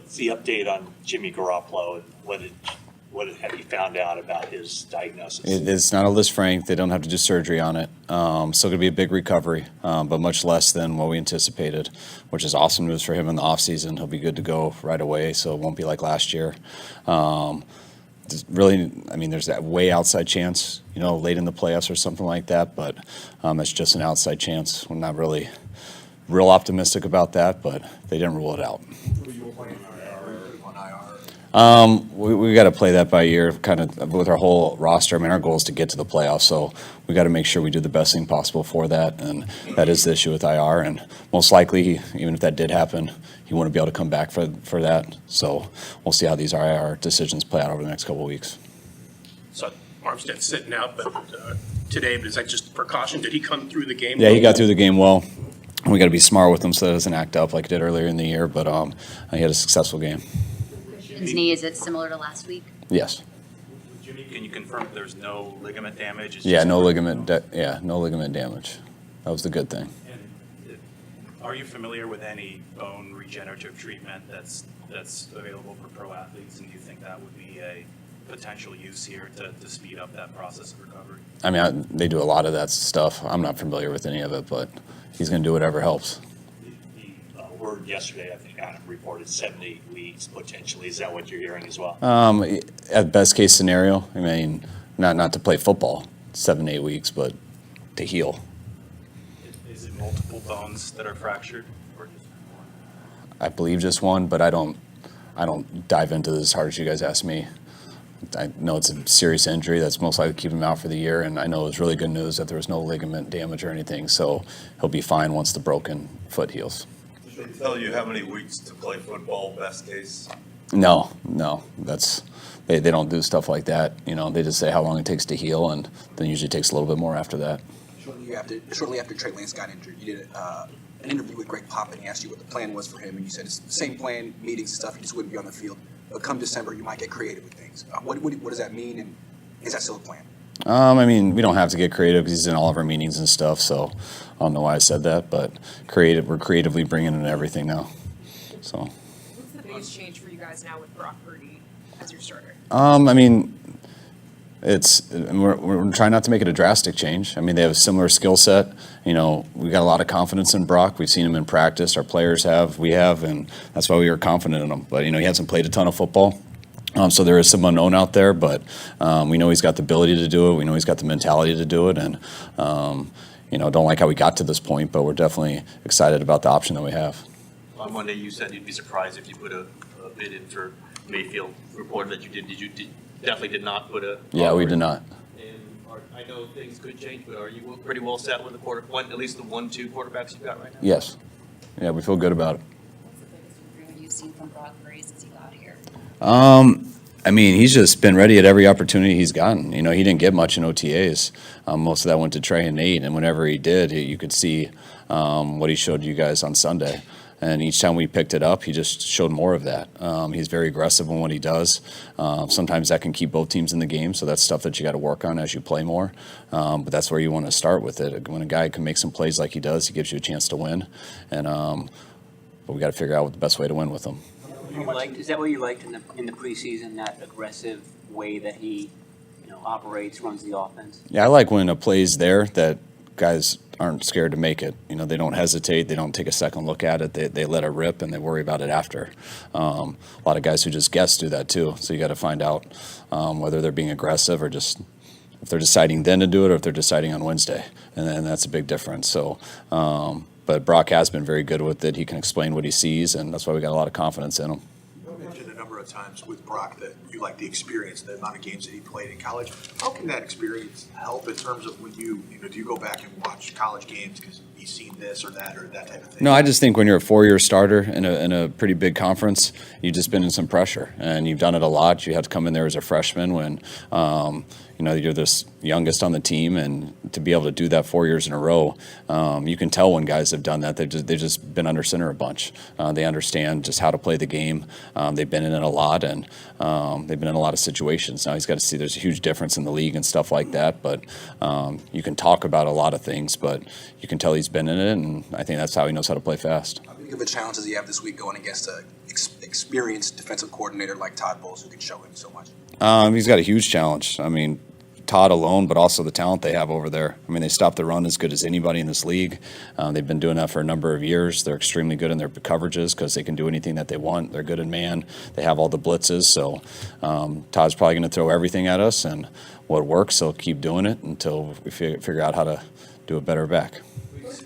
What's the update on Jimmy Garoppolo, and what have you found out about his diagnosis? It's not a Liz Frank. They don't have to do surgery on it. Still going to be a big recovery, but much less than what we anticipated, which is awesome news for him in the offseason. He'll be good to go right away, so it won't be like last year. Really, I mean, there's that way outside chance, late in the playoffs or something like that, but it's just an outside chance. We're not really real optimistic about that, but they didn't rule it out. We got to play that by ear, kind of with our whole roster. I mean, our goal is to get to the playoffs, so we got to make sure we do the best thing possible for that, and that is the issue with IR. And most likely, even if that did happen, he wouldn't be able to come back for that. So we'll see how these IR decisions play out over the next couple of weeks. So Armstead's sitting out, but today, but is that just precaution? Did he come through the game? Yeah, he got through the game well. We got to be smart with him so that it doesn't act up like it did earlier in the year. But he had a successful game. His knee, is it similar to last week? Yes. Jimmy, can you confirm there's no ligament damage? No ligament. No ligament damage. That was the good thing. And are you familiar with any bone regenerative treatment that's available for pro athletes, and do you think that would be a potential use here to speed up that process of recovery? I mean, they do a lot of that stuff. I'm not familiar with any of it, but he's going to do whatever helps. The word yesterday, I think Adam reported 7 to 8 weeks potentially. Is that what you're hearing as well? At best case scenario, I mean, not to play football 7 to 8 weeks, but to heal. Is it multiple bones that are fractured, or just one? I believe just one, but I don't dive into this as hard as you guys ask me. I know it's a serious injury that's most likely keep him out for the year, and I know it was really good news that there was no ligament damage or anything, so he'll be fine once the broken foot heals. Did they tell you how many weeks to play football, best case? No, that's they don't do stuff like that. They just say how long it takes to heal, and then usually takes a little bit more after that. Shortly after Trey Lance got injured, you did an interview with Greg Pop, and he asked you what the plan was for him, and you said it's the same plan, meetings and stuff. He just wouldn't be on the field. But come December, you might get creative with things. What does that mean, and is that still a plan? I mean, we don't have to get creative because he's in all of our meetings and stuff, so I don't know why I said that, but we're creatively bringing in everything now. So. What's the biggest change for you guys now with Brock Purdy as your starter? I mean, we're trying not to make it a drastic change. I mean, they have a similar skill set. We got a lot of confidence in Brock. We've seen him in practice. Our players have, we have, and that's why we were confident in him. But, he hasn't played a ton of football. So there is some unknown out there, but we know he's got the ability to do it. We know he's got the mentality to do it, and don't like how we got to this point, but we're definitely excited about the option that we have. On Monday, you said you'd be surprised if you put a bid in for Mayfield. Reported that you did. Did you definitely did not put a? Yeah, we did not. And I know things could change, but are you pretty well set with at least the 1-2 quarterbacks you've got right now? Yes. Yeah, we feel good about it. What's the biggest improvement you've seen from Brock Purdy since he got here? I mean, he's just been ready at every opportunity he's gotten. He didn't get much in OTAs. Most of that went to Trey and Nate, and whenever he did, you could see what he showed you guys on Sunday. And each time we picked it up, he just showed more of that. He's very aggressive in what he does. Sometimes that can keep both teams in the game, so that's stuff that you got to work on as you play more. But that's where you want to start with it. When a guy can make some plays like he does, he gives you a chance to win. And but we got to figure out what the best way to win with him. Is that what you liked in the preseason? That aggressive way that he, operates, runs the offense. Yeah, I like when a play's there that guys aren't scared to make it. They don't hesitate. They don't take a second look at it. They let it rip and they worry about it after. A lot of guys who just guess do that too. So you got to find out whether they're being aggressive or just if they're deciding then to do it or if they're deciding on Wednesday, and then that's a big difference. So. But Brock has been very good with it. He can explain what he sees, and that's why we got a lot of confidence in him. You mentioned a number of times with Brock that you like the experience, the amount of games that he played in college. How can that experience help in terms of when do you go back and watch college games because he's seen this or that type of thing? No, I just think when you're a four-year starter in a pretty big conference, you've just been in some pressure, and you've done it a lot. You have to come in there as a freshman when you're this youngest on the team, and to be able to do that 4 years in a row, you can tell when guys have done that. They've just been under center a bunch. They understand just how to play the game. They've been in it a lot, and they've been in a lot of situations. Now he's got to see there's a huge difference in the league and stuff like that, but you can talk about a lot of things, but you can tell he's been in it, and I think that's how he knows how to play fast. How big of a challenge does he have this week going against an experienced defensive coordinator like Todd Bowles who can show him so much? He's got a huge challenge. I mean, Todd alone, but also the talent they have over there. I mean, they stop the run as good as anybody in this league. They've been doing that for a number of years. They're extremely good in their coverages because they can do anything that they want. They're good in man. They have all the blitzes. So Todd's probably going to throw everything at us, and what works, he'll keep doing it until we figure out how to do it better back.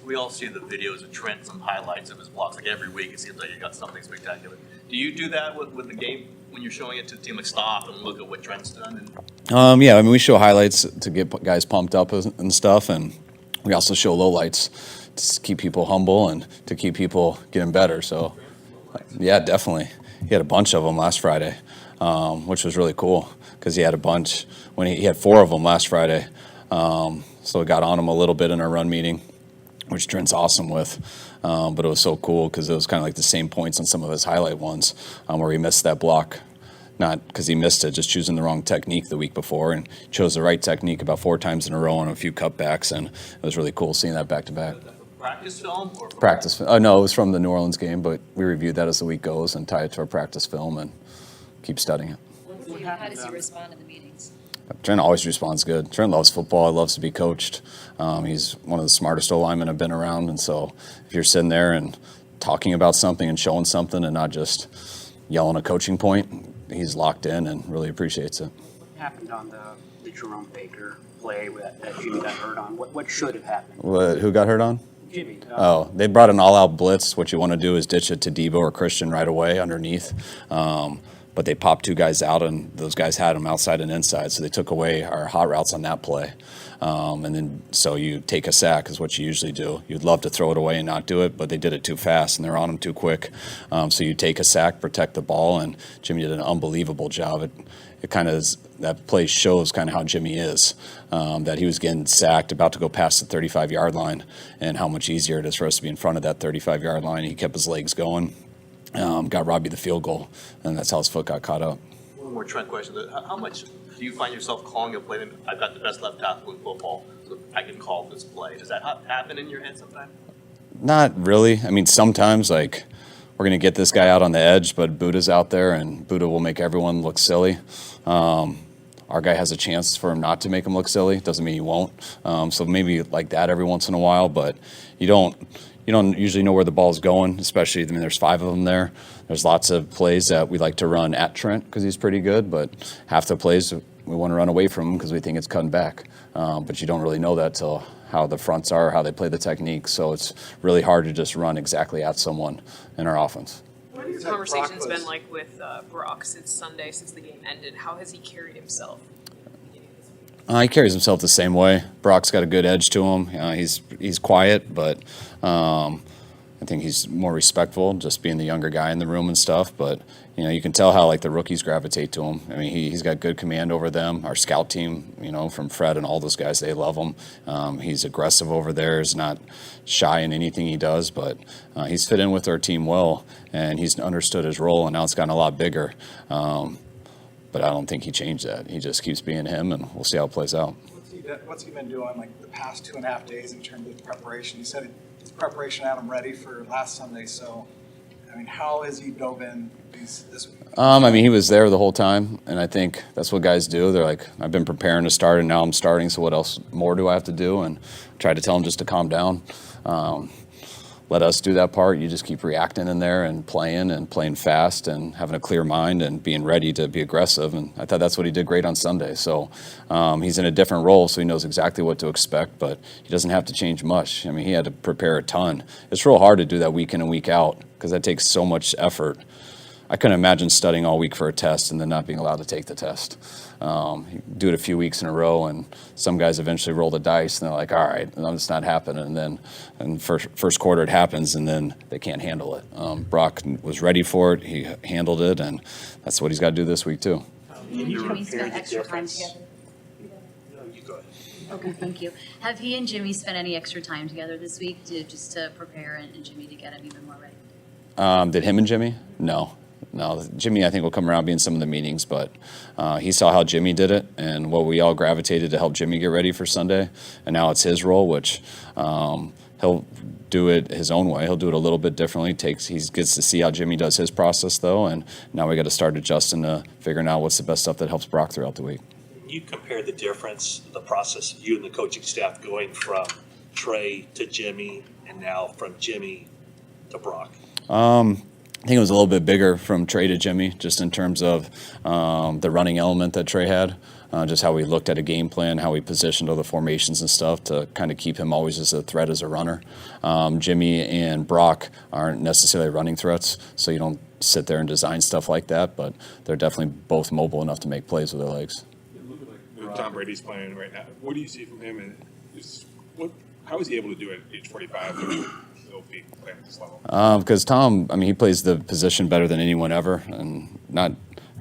We all see the videos of Trent, some highlights of his blocks. Like every week, it seems like he got something spectacular. Do you do that with the game when you're showing it to the team? Like stop and look at what Trent's done? Yeah, I mean, we show highlights to get guys pumped up and stuff, and we also show lowlights to keep people humble and to keep people getting better. So, yeah, definitely. He had a bunch of them last Friday, which was really cool because he had a bunch when he had 4 of them last Friday. So we got on him a little bit in our run meeting, which Trent's awesome with. But it was so cool because it was kind of like the same points on some of his highlight ones where he missed that block. Not because he missed it, just choosing the wrong technique the week before, and chose the right technique about 4 times in a row on a few cutbacks, and it was really cool seeing that back to back. Practice film? Or Practice film. Oh, no, it was from the New Orleans game, but we reviewed that as the week goes and tie it to our practice film and keep studying it. How does he respond in the meetings? Trent always responds good. Trent loves football. He loves to be coached. He's one of the smartest O-linemen I've been around, and so if you're sitting there and talking about something and showing something and not just yelling a coaching point, he's locked in and really appreciates it. What happened on the Jerome Baker play that Jimmy got hurt on? What should have happened? Who got hurt on? Jimmy. They brought an all-out blitz. What you want to do is ditch it to Debo or Christian right away underneath. But they popped 2 guys out, and those guys had them outside and inside, so they took away our hot routes on that play. And then so you take a sack is what you usually do. You'd love to throw it away and not do it, but they did it too fast, and they're on them too quick. So you take a sack, protect the ball, and Jimmy did an unbelievable job. It kind of is, that play shows kind of how Jimmy is, that he was getting sacked, about to go past the 35-yard line, and how much easier it is for us to be in front of that 35-yard line. He kept his legs going. Got Robbie the field goal, and that's how his foot got caught up. One more Trent question. How much do you find yourself calling a play? I've got the best left tackle in football, so I can call this play. Does that happen in your head sometimes? Not really. I mean, sometimes, like, we're going to get this guy out on the edge, but Buda's out there, and Buda will make everyone look silly. Our guy has a chance for him not to make him look silly. Doesn't mean he won't. So maybe like that every once in a while, but you don't usually know where the ball's going, especially, I mean, there's 5 of them there. There's lots of plays that we like to run at Trent because he's pretty good, but half the plays we want to run away from him because we think it's cutting back. But you don't really know that till how the fronts are, how they play the technique. So it's really hard to just run exactly at someone in our offense. What have your conversations been like with Brock since Sunday, since the game ended? How has he carried himself? He carries himself the same way. Brock's got a good edge to him. He's quiet, but I think he's more respectful, just being the younger guy in the room and stuff. But you can tell how like the rookies gravitate to him. I mean, he's got good command over them. Our scout team, from Fred and all those guys, they love him. He's aggressive over there. He's not shy in anything he does, but he's fit in with our team well, and he's understood his role, and now it's gotten a lot bigger. But I don't think he changed that. He just keeps being him, and we'll see how it plays out. What's he been doing like the past 2.5 days in terms of preparation? He said his preparation had him ready for last Sunday. So, I mean, how has he dove in this week? I mean, he was there the whole time, and I think that's what guys do. They're like, I've been preparing to start, and now I'm starting, so what else more do I have to do? And I tried to tell him just to calm down. Let us do that part. You just keep reacting in there and playing fast and having a clear mind and being ready to be aggressive. And I thought that's what he did great on Sunday. So he's in a different role, so he knows exactly what to expect, but he doesn't have to change much. I mean, he had to prepare a ton. It's real hard to do that week in and week out because that takes so much effort. I couldn't imagine studying all week for a test and then not being allowed to take the test. Do it a few weeks in a row, and some guys eventually roll the dice, and they're like, all right, no, it's not happening. And then in first quarter it happens, and then they can't handle it. Brock was ready for it. He handled it, and that's what he's got to do this week too. He and Jimmy spent extra time together? Okay, thank you. Have he and Jimmy spent any extra time together this week just to prepare and Jimmy to get him even more ready? Did him and Jimmy? No, Jimmy I think will come around be in some of the meetings, but he saw how Jimmy did it and what we all gravitated to help Jimmy get ready for Sunday, and now it's his role, which he'll do it his own way. He'll do it a little bit differently. He gets to see how Jimmy does his process, though, and now we got to start adjusting to figuring out what's the best stuff that helps Brock throughout the week. You compare the difference, the process, you and the coaching staff going from Trey to Jimmy and now from Jimmy to Brock. I think it was a little bit bigger from Trey to Jimmy, just in terms of the running element that Trey had, just how we looked at a game plan, how we positioned all the formations and stuff to kind of keep him always as a threat as a runner. Jimmy and Brock aren't necessarily running threats, so you don't sit there and design stuff like that, but they're definitely both mobile enough to make plays with their legs. Tom Brady's playing right now. What do you see from him, and how is he able to do it at age 45? Still be playing at this level? Because Tom, he plays the position better than anyone ever, and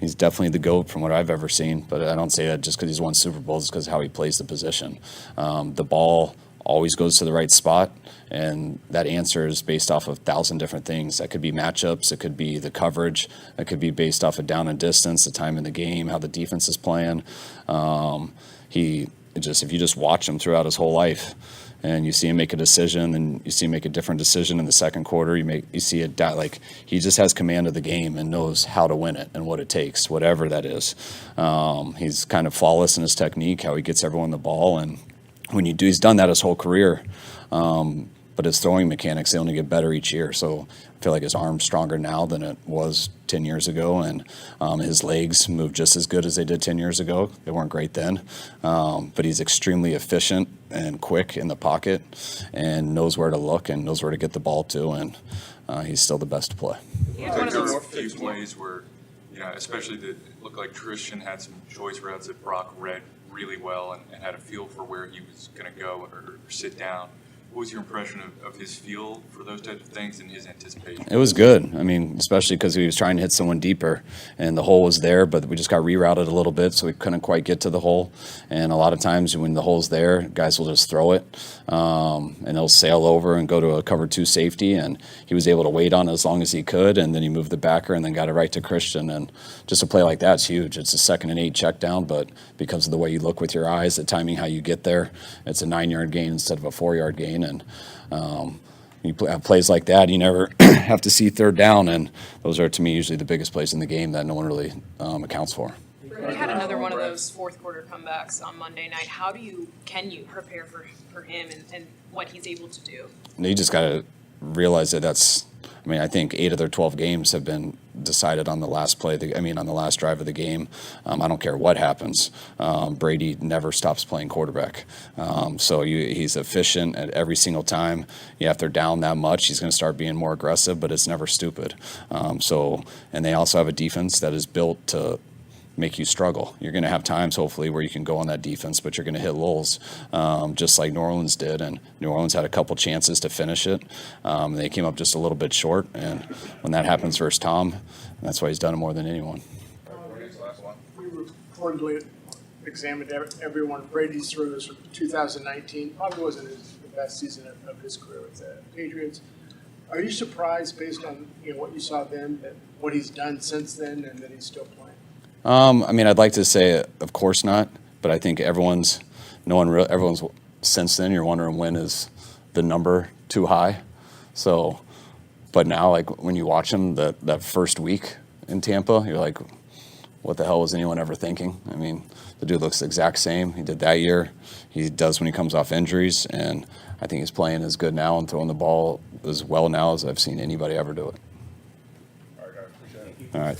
he's definitely the GOAT from what I've ever seen, but I don't say that just because he's won Super Bowls, it's because of how he plays the position. The ball always goes to the right spot, and that answer is based off of 1,000 different things. That could be matchups, it could be the coverage, that could be based off of down and distance, the time in the game, how the defense is playing. If you just watch him throughout his whole life, and you see him make a decision, and you see him make a different decision in the second quarter. You see it like he just has command of the game and knows how to win it and what it takes, whatever that is. He's kind of flawless in his technique, how he gets everyone the ball, and he's done that his whole career. But his throwing mechanics, they only get better each year. So I feel like his arm's stronger now than it was 10 years ago, and his legs move just as good as they did 10 years ago. They weren't great then, but he's extremely efficient and quick in the pocket and knows where to look and knows where to get the ball to, and he's still the best to play. I think there were a few plays where, especially it looked like Christian had some choice routes that Brock read really well and had a feel for where he was going to go or sit down. What was your impression of his feel for those types of things and his anticipation? It was good. Especially because he was trying to hit someone deeper, and the hole was there, but we just got rerouted a little bit, so we couldn't quite get to the hole. And a lot of times when the hole's there, guys will just throw it, and they'll sail over and go to a cover 2 safety, and he was able to wait on it as long as he could, and then he moved the backer and then got it right to Christian. And just a play like that's huge. It's a 2nd and 8 check down, but because of the way you look with your eyes, the timing, how you get there, it's a 9-yard gain instead of a 4-yard gain. And you have plays like that, you never have to see 3rd down, and those are, to me, usually the biggest plays in the game that no one really accounts for. We had another one of those fourth quarter comebacks on Monday night. Can you prepare for him and what he's able to do? You just got to realize that I think 8 of their 12 games have been decided on the last play, on the last drive of the game. I don't care what happens. Brady never stops playing quarterback. So he's efficient at every single time. If they're down that much, he's going to start being more aggressive, but it's never stupid. And they also have a defense that is built to make you struggle. You're going to have times, hopefully, where you can go on that defense, but you're going to hit lulls, just like New Orleans did. And New Orleans had a couple chances to finish it. They came up just a little bit short. And when that happens versus Tom, that's why he's done it more than anyone. We reportedly examined everyone Brady's throws from 2019. Probably wasn't the best season of his career with the Patriots. Are you surprised, based on what you saw then, that what he's done since then and that he's still playing? I'd like to say, of course not, but I think everyone's since then, you're wondering when is the number too high. So, but now, like, when you watch him that first week in Tampa, you're like, what the hell was anyone ever thinking? The dude looks the exact same. He did that year. He does when he comes off injuries, and I think he's playing as good now and throwing the ball as well now as I've seen anybody ever do it. All right.